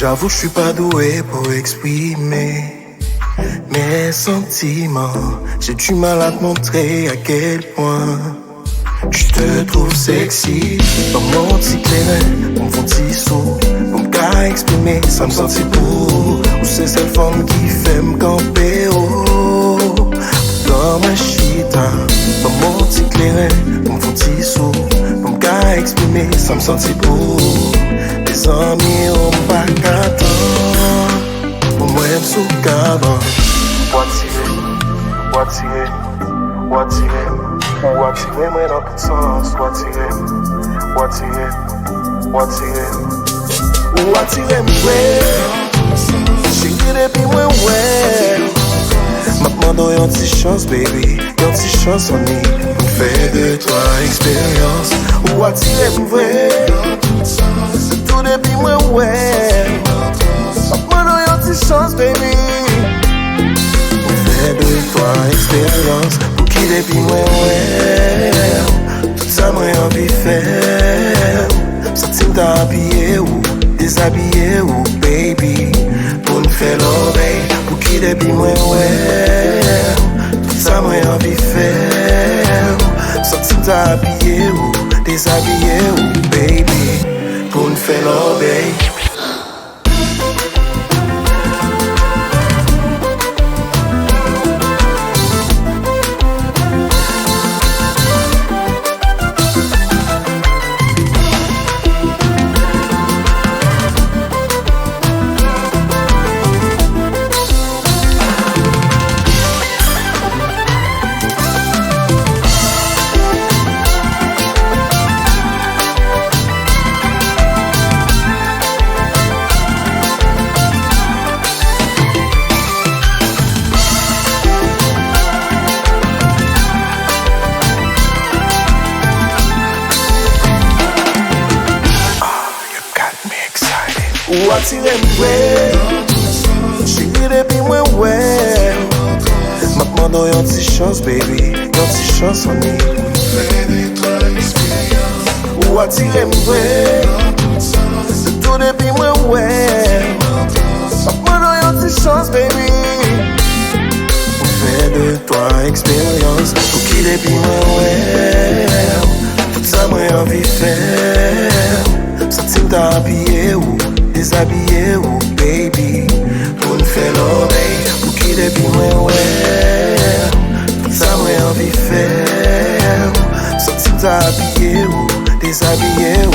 J'avoue, je suis pas doué pour exprimer mes sentiments. J'ai du mal à te montrer à quel point je te trouve sexy. Dans mon petit clairin, pour me faire petit saut, pour me qu'à exprimer, ça me sentit pour. Ou c'est cette femme qui fait me camper haut. Dans ma chita, dans mon petit clairin, pour me faire petit saut, pour me qu'à exprimer, ça me sentit pour. Les amis ont pas qu'attendre pour moi sous cadre. Atire'm, moi dans tout sens. Atire'm, ouais. Chérie depuis moi, ouais. M'a demandé une petite chance, baby. Une petite chance on est pour faire de toi expérience. Atire'm, ouais. Tout depuis moi, ouais. M'a demandé une petite chance, baby. De toi expérience pour qui depuis moi ouais. Tout ça moi envie faire. Sortir t'habiller ou déshabiller ou baby pour nous faire l'oreille pour qui depuis moi ouais. Tout ça moi envie faire. Sortir t'habiller ou déshabiller ou baby pour nous faire l'oreille. Atire'm, ouais. Chérie depuis moi, ouais. M'a demandé une petite chance, baby. Une petite chance on est Atire'm, ouais. Tout depuis moi, ouais. M'a demandé une petite chance, baby. Pour faire de toi expérience. Pour qui depuis moi, ouais. Tout ça moi envie faire. Sortir t'habiller ou déshabiller ou baby pour nous faire l'oreille pour qui depuis moi ouais. Tout ça moi envie faire. Sortir t'habiller ou déshabiller ou